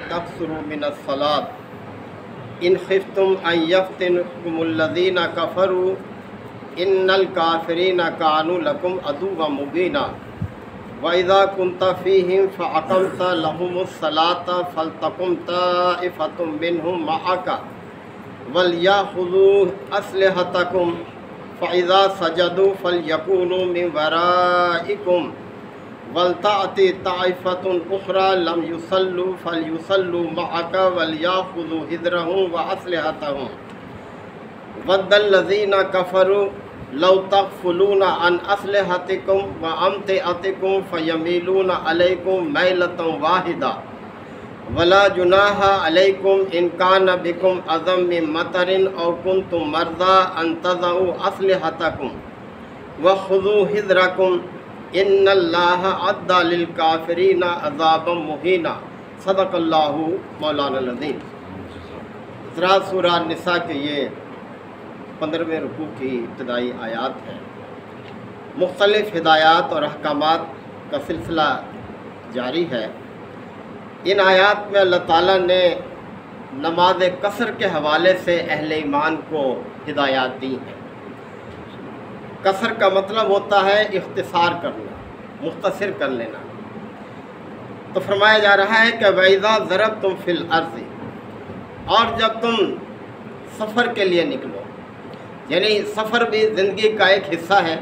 تقصروا من الصلاة ان خفتم ان يفتنكم الذين كفروا ان الكافرين كانوا لكم عدوا مبينا وإذا كنت فيهم فأقمت لهم الصلاة فلتقم طائفة منهم معك وليأخذوا أسلحتكم فإذا سجدوا فليكونوا من ورائكم ولتأت طائفة أخرى لم يصلوا فليصلوا معك وليأخذوا حذرهم وأسلحتهم ود الذين كفروا لو تغفلون عن أسلحتكم وأمتعتكم فيميلون عليكم ميلة واحدة ولا جناح عليكم إن كان بكم أذى من مطر أو كنتم مرضى أن تضعوا أسلحتكم وخذوا حذركم ان اللہ اعد للکافرین عذابا مہینا صدق اللہ مولانا العظیم۔ حضرات، سورہ نساء کے یہ 15ویں رکوع کی ابتدائی آیات ہیں۔ مختلف ہدایات اور احکامات کا سلسلہ جاری ہے۔ ان آیات میں اللہ تعالیٰ نے نماز قصر کے حوالے سے اہل ایمان کو ہدایات دی ہیں۔ قصر کا مطلب ہوتا ہے اختصار کرنا، مختصر کر لینا۔ تو فرمایا جا رہا ہے کہ وَإِذَا ضَرَبْتُمْ فِي الْأَرْضِ، اور جب تم سفر کے لیے نکلو، یعنی سفر بھی زندگی کا ایک حصہ ہے،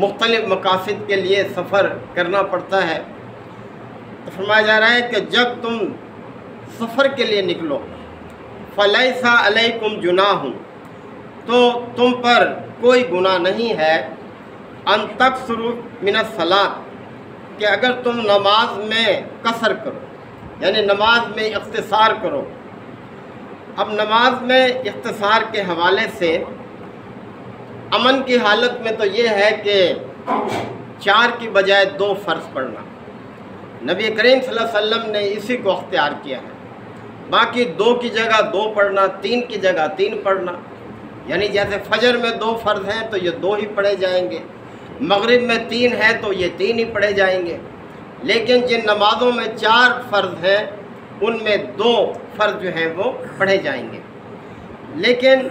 مختلف مقاصد کے لیے سفر کرنا پڑتا ہے۔ تو فرمایا جا رہا ہے کہ جب تم سفر کے لیے نکلو فَلَيْسَ عَلَيْكُمْ جُنَاحٌ، تو تم پر کوئی گناہ نہیں ہے ان تقصروا من الصلاۃ، کہ اگر تم نماز میں قصر کرو، یعنی نماز میں اختصار کرو۔ اب نماز میں اختصار کے حوالے سے امن کی حالت میں تو یہ ہے کہ 4 کی بجائے 2 فرض پڑھنا، نبی کریم صلی اللہ علیہ وسلم نے اسی کو اختیار کیا ہے۔ باقی 2 کی جگہ 2 پڑھنا، 3 کی جگہ 3 پڑھنا، یعنی جیسے فجر میں 2 فرض ہیں تو یہ 2 ہی پڑھے جائیں گے، مغرب میں 3 ہے تو یہ 3 ہی پڑھے جائیں گے۔ لیکن جن نمازوں میں 4 فرض ہیں ان میں 2 فرض جو ہیں وہ پڑھے جائیں گے۔ لیکن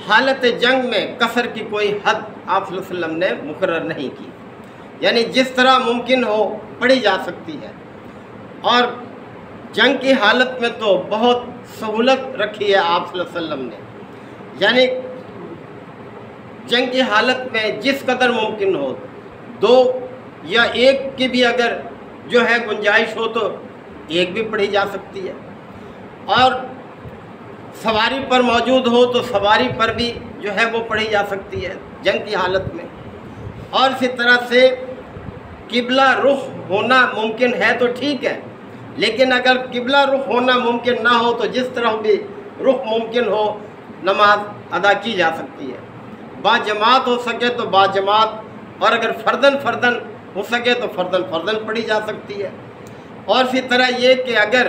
حالت جنگ میں قصر کی کوئی حد آپ صلی اللہ علیہ وسلم نے مقرر نہیں کی، یعنی جس طرح ممکن ہو پڑھی جا سکتی ہے۔ اور جنگ کی حالت میں تو بہت سہولت رکھی ہے آپ صلی اللہ علیہ وسلم نے، یعنی جنگ کی حالت میں جس قدر ممکن ہو 2 یا 1 کی بھی اگر جو ہے گنجائش ہو تو 1 بھی پڑھی جا سکتی ہے، اور سواری پر موجود ہو تو سواری پر بھی جو ہے وہ پڑھی جا سکتی ہے جنگ کی حالت میں۔ اور اسی طرح سے قبلہ رخ ہونا ممکن ہے تو ٹھیک ہے، لیکن اگر قبلہ رخ ہونا ممکن نہ ہو تو جس طرح بھی رخ ممکن ہو نماز ادا کی جا سکتی ہے۔ با جماعت ہو سکے تو با جماعت، اور اگر فردن ہو سکے تو فردن پڑھی جا سکتی ہے۔ اور اسی طرح یہ کہ اگر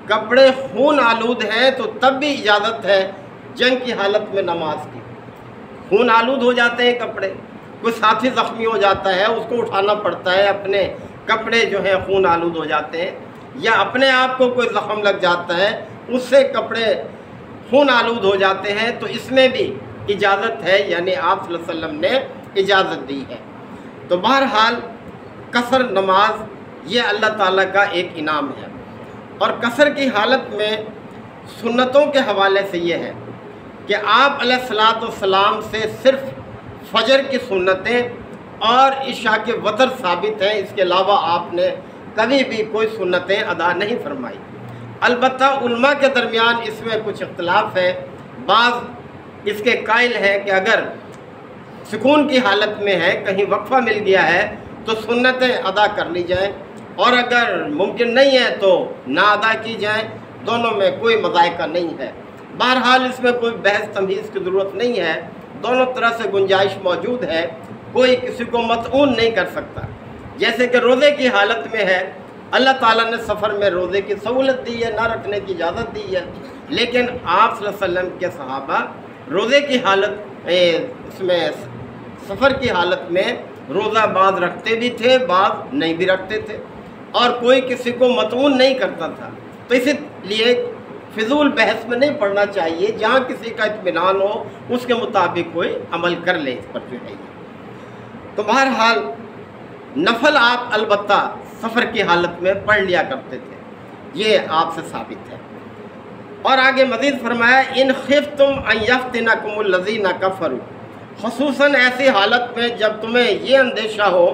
کپڑے خون آلود ہیں تو تب بھی اجازت ہے جنگ کی حالت میں نماز کی۔ خون آلود ہو جاتے ہیں کپڑے، کوئی ساتھی زخمی ہو جاتا ہے، اس کو اٹھانا پڑتا ہے، اپنے کپڑے جو ہیں خون آلود ہو جاتے ہیں، یا اپنے آپ کو کوئی زخم لگ جاتا ہے اس سے کپڑے خون آلود ہو جاتے ہیں، تو اس میں بھی اجازت ہے، یعنی آپ صلی اللہ علیہ وسلم نے اجازت دی ہے۔ تو بہرحال قصر نماز یہ اللہ تعالیٰ کا ایک انعام ہے۔ اور قصر کی حالت میں سنتوں کے حوالے سے یہ ہے کہ آپ علیہ الصلاۃ والسلام سے صرف فجر کی سنتیں اور عشاء کے وتر ثابت ہیں، اس کے علاوہ آپ نے کبھی بھی کوئی سنتیں ادا نہیں فرمائی۔ البتہ علماء کے درمیان اس میں کچھ اختلاف ہے، بعض اس کے قائل ہیں کہ اگر سکون کی حالت میں ہے، کہیں وقفہ مل گیا ہے تو سنتیں ادا کر لی جائیں، اور اگر ممکن نہیں ہے تو نہ ادا کی جائیں، دونوں میں کوئی مذائقہ نہیں ہے۔ بہرحال اس میں کوئی بحث تمہیز کی ضرورت نہیں ہے، دونوں طرح سے گنجائش موجود ہے، کوئی کسی کو مطعون نہیں کر سکتا۔ جیسے کہ روزے کی حالت میں ہے، اللہ تعالیٰ نے سفر میں روزے کی سہولت دی ہے، نہ رکھنے کی اجازت دی ہے، لیکن آپ صلی اللہ علیہ وسلم کے صحابہ روزے کی حالت اس میں سفر کی حالت میں روزہ بعض رکھتے بھی تھے، بعض نہیں بھی رکھتے تھے۔ اور کوئی کسی کو مطعون نہیں کرتا تھا، تو اسی لیے فضول بحث میں نہیں پڑھنا چاہیے، جہاں کسی کا اطمینان ہو اس کے مطابق کوئی عمل کر لے اس پر جو ہے۔ تو بہرحال نفل آپ البتہ سفر کی حالت میں پڑھ لیا کرتے تھے، یہ آپ سے ثابت ہے۔ اور آگے مزید فرمایا ان خفتم ان یفتنکم الذین کفروا، خصوصاً ایسی حالت میں جب تمہیں یہ اندیشہ ہو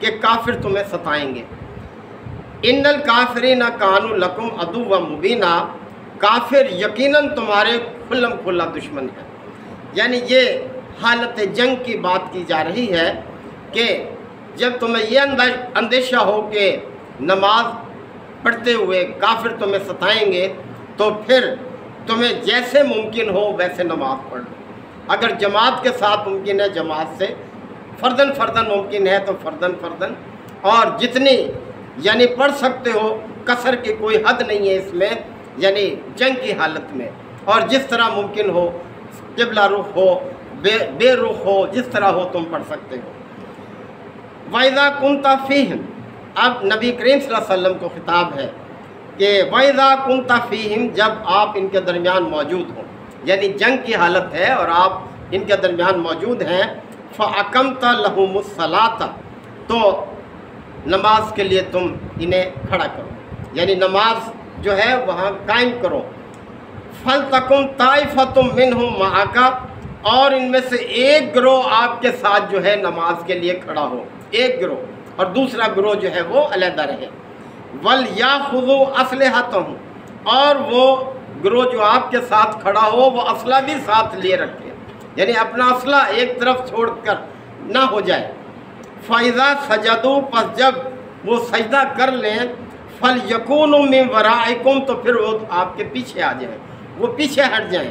کہ کافر تمہیں ستائیں گے۔ ان الکافرین کانوا لکم عدوا مبینا، کافر یقیناً تمہارے کھلم کھلا دشمن ہے۔ یعنی یہ حالت جنگ کی بات کی جا رہی ہے کہ جب تمہیں یہ اندیشہ ہو کہ نماز پڑھتے ہوئے کافر تمہیں ستائیں گے تو پھر تمہیں جیسے ممکن ہو ویسے نماز پڑھ لو۔ اگر جماعت کے ساتھ ممکن ہے جماعت سے، فرداً فرداً ممکن ہے تو فرداً فرداً، اور جتنی یعنی پڑھ سکتے ہو، قصر کی کوئی حد نہیں ہے اس میں، یعنی جنگ کی حالت میں، اور جس طرح ممکن ہو، قبلہ رخ ہو، بے رخ ہو، جس طرح ہو تم پڑھ سکتے ہو۔ وَإِذَا كُنْتَ فِيهِمْ، اب نبی کریم صلی اللہ علیہ وسلم کو خطاب ہے کہ وَإِذَا كُنْتَ فِيهِمْ، جب آپ ان کے درمیان موجود ہوں، یعنی جنگ کی حالت ہے اور آپ ان کے درمیان موجود ہیں، فَأَقَمْتَ لَهُمُ الصَّلَاةَ، تو نماز کے لیے تم انہیں کھڑا کرو، یعنی نماز جو ہے وہاں قائم کرو۔ فَلْتَكُمْ طَائِفَةٌ مِّنْهُمْ مَعَكَ، اور ان میں سے ایک گروہ آپ کے ساتھ جو ہے نماز کے لیے کھڑا ہو، ایک گروہ، اور دوسرا گروہ جو ہے وہ علیحدہ رہے۔ وَلْيَأْخُذُوا أَسْلِحَتَهُمْ، اور وہ گروہ جو آپ کے ساتھ کھڑا ہو وہ اسلحہ بھی ساتھ لیے رکھے، یعنی اپنا اسلحہ ایک طرف چھوڑ کر نہ ہو جائے۔ فَإِذَا سَجَدُوا، پس جب وہ سجدہ کر لیں، فَلْيَكُونُوا مِنْ وَرَائِكُمْ، تو پھر وہ آپ کے پیچھے آ جائیں، وہ پیچھے ہٹ جائیں۔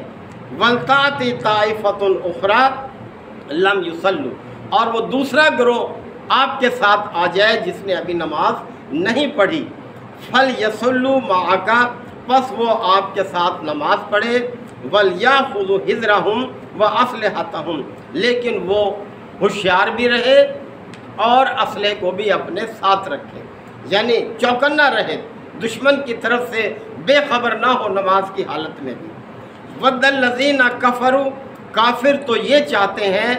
وَلْتَأْتِ طَائِفَةٌ أُخْرَىٰ لَمْ يُصَلُّوا، اور وہ دوسرا گروہ آپ کے ساتھ آ جائے جس نے ابھی نماز نہیں پڑھی۔ فَلْيَصَلُّوا مَعَكَ، پس وہ آپ کے ساتھ نماز پڑھے۔ وَلْيَأْخُذُوا حِذْرَهُمْ وَأَسْلِحَتَهُمْ، لیکن وہ ہوشیار بھی رہے اور اسلحے کو بھی اپنے ساتھ رکھے، یعنی چوکنا رہے، دشمن کی طرف سے بے خبر نہ ہو نماز کی حالت میں بھی۔ وَدَّ الَّذِينَ كَفَرُوا، کافر تو یہ چاہتے ہیں،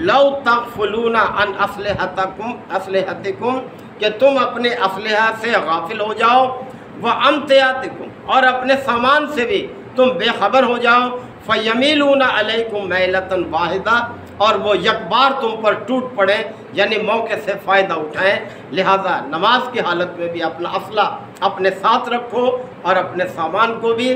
لَوْ تَغْفُلُونَ عَنْ أَسْلِحَتِكُمْ، کہ تم اپنے اسلحہ سے غافل ہو جاؤ، وَأَمْتِعَاتِكُمْ، اور اپنے سامان سے بھی تم بے خبر ہو جاؤ، فَيَمِيلُونَ عَلَيْكُمْ مَيْلَةً وَاحِدَةً، اور وہ یکبار تم پر ٹوٹ پڑے، یعنی موقع سے فائدہ اٹھائیں۔ لہذا نماز کی حالت میں بھی اپنا اسلحہ اپنے ساتھ رکھو اور اپنے سامان کو بھی۔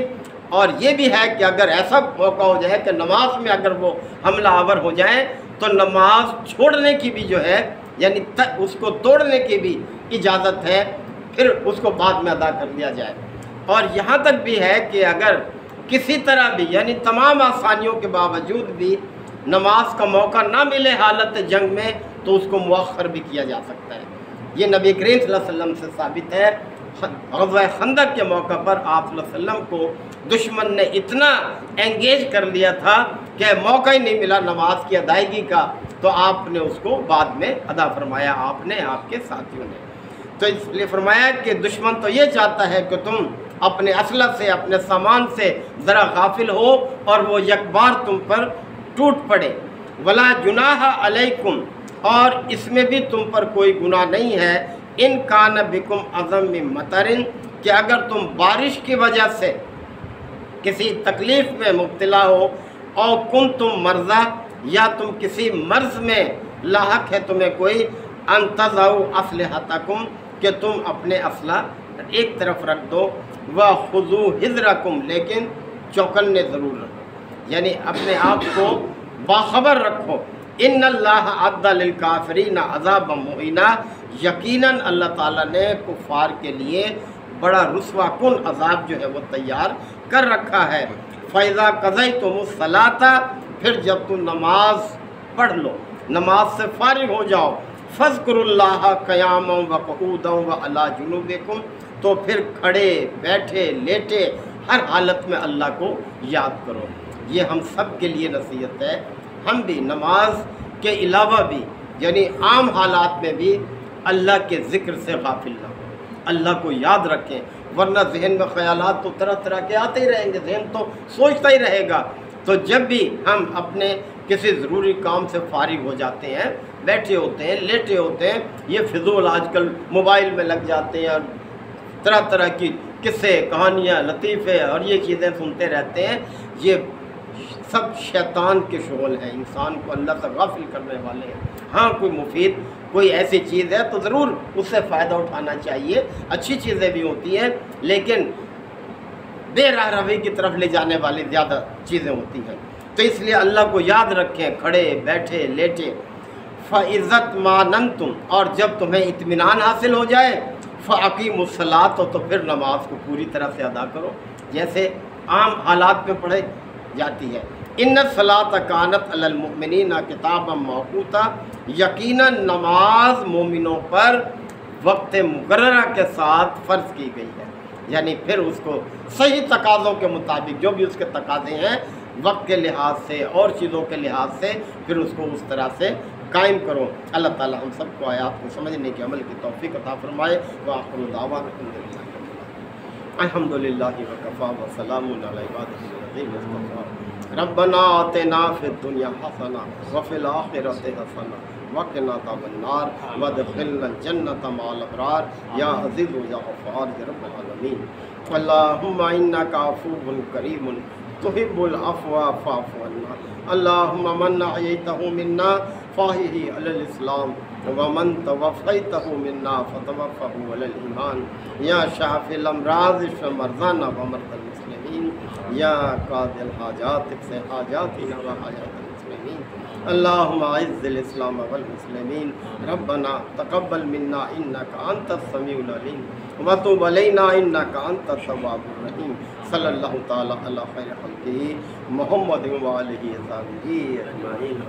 اور یہ بھی ہے کہ اگر ایسا موقع ہو جائے کہ نماز میں اگر وہ حملہ آور ہو جائیں تو نماز چھوڑنے کی بھی جو ہے، یعنی اس کو توڑنے کی بھی اجازت ہے، پھر اس کو بعد میں ادا کر لیا جائے۔ اور یہاں تک بھی ہے کہ اگر کسی طرح بھی، یعنی تمام آسانیوں کے باوجود بھی نماز کا موقع نہ ملے حالت جنگ میں، تو اس کو مؤخر بھی کیا جا سکتا ہے۔ یہ نبی کریم صلی اللہ علیہ وسلم سے ثابت ہے۔ غزوہ خندق کے موقع پر آپ صلی اللہ علیہ وسلم کو دشمن نے اتنا انگیج کر لیا تھا کہ موقع ہی نہیں ملا نماز کی ادائیگی کا، تو آپ نے اس کو بعد میں ادا فرمایا، آپ نے، آپ کے ساتھیوں نے۔ تو اس لیے فرمایا کہ دشمن تو یہ چاہتا ہے کہ تم اپنے اسلحہ سے، اپنے سامان سے ذرا غافل ہو اور وہ یکبار تم پر ٹوٹ پڑے۔ ولا جناح علیکم، اور اس میں بھی تم پر کوئی گناہ نہیں ہے، ان کان بکم عظم من مطر، کہ اگر تم بارش کی وجہ سے کسی تکلیف میں مبتلا ہو، اور کن تم مرضى، یا تم کسی مرض میں لاحق ہے تمہیں کوئی، ان تضعوا اسلحتکم، کہ تم اپنے اسلحہ ایک طرف رکھ دو، وخذوا حذرکم، لیکن چوکنے ضرور رکھو، یعنی اپنے آپ کو باخبر رکھو۔ ان اللہ اعد للکافرین عذابا مہینا، یقیناً اللہ تعالیٰ نے کفار کے لیے بڑا رسوا کن عذاب جو ہے وہ تیار کر رکھا ہے۔ فَإِذَا قَضَيْتُمُ الصَّلَاةَ، پھر جب تم نماز پڑھ لو، نماز سے فارغ ہو جاؤ، فَاذْكُرُوا اللَّهَ قِيَامًا وَقُعُودًا وَعَلَىٰ جُنُوبِكُمْ، تو پھر کھڑے، بیٹھے، لیٹے، ہر حالت میں اللہ کو یاد کرو۔ یہ ہم سب کے لیے نصیحت ہے، ہم بھی نماز کے علاوہ بھی، یعنی عام حالات میں بھی اللہ کے ذکر سے غافل نہ ہو، اللہ کو یاد رکھیں، ورنہ ذہن میں خیالات تو طرح طرح کے آتے ہی رہیں گے، ذہن تو سوچتا ہی رہے گا۔ تو جب بھی ہم اپنے کسی ضروری کام سے فارغ ہو جاتے ہیں، بیٹھے ہوتے ہیں، لیٹے ہوتے ہیں، یہ فضول آج کل موبائل میں لگ جاتے ہیں اور طرح طرح کی قصے، کہانیاں، لطیفے اور یہ چیزیں سنتے رہتے ہیں، یہ سب شیطان کے شغل ہیں، انسان کو اللہ سے غافل کرنے والے ہیں۔ ہاں کوئی مفید کوئی ایسی چیز ہے تو ضرور اس سے فائدہ اٹھانا چاہیے، اچھی چیزیں بھی ہوتی ہیں، لیکن بے راہ روی کی طرف لے جانے والی زیادہ چیزیں ہوتی ہیں۔ تو اس لیے اللہ کو یاد رکھیں، کھڑے بیٹھے لیٹے۔ فَإِذَا اطْمَأْنَنْتُمْ، اور جب تمہیں اطمینان حاصل ہو جائے، فَأَقِیمُوا الصَّلَاةَ، تو پھر نماز کو پوری طرح سے ادا کرو جیسے عام حالات میں پڑھے جاتی ہے۔ ان الصلاۃ کانت علی المؤمنین کتابا موقوتا، یقیناً نماز مومنوں پر وقت مقررہ کے ساتھ فرض کی گئی ہے، یعنی پھر اس کو صحیح تقاضوں کے مطابق، جو بھی اس کے تقاضے ہیں وقت کے لحاظ سے اور چیزوں کے لحاظ سے، پھر اس کو اس طرح سے قائم کرو۔ اللہ تعالی ہم سب کو آیات کو سمجھنے کے عمل کی توفیق عطا فرمائے۔ وآخر دعوانا الحمد للہ وکفیٰ وسلام علی عبادہ الذین اصطفیٰ۔ ربنا آتنا فی الدنیا حسنہ وفی الآخرۃ حسنہ وقنا عذاب النار وادخلنا الجنۃ مع الابرار یا عزیز یا غفار یا رب العالمین۔ اللہم انک عفو کریم تحب العفو فاعف عنا۔ اللہم من احییتہ منا فاحیہ علی الاسلام ومن توفیتہ منا فتوفہ علی الایمان۔ یا شافی الامراض اشف مرضانا ومرضى المسلمین، یا قاضی الحاجات اقض حاجاتنا وحاجات المسلمین۔ اللہم اعز الاسلام والمسلمین۔ ربنا تقبل منا انک انت السمیع العلیم وتب علینا انک انت التواب الرحیم۔ صلی اللہ تعالی علی خیر خلقہ محمد و آلہ وصحبہ اجمعین۔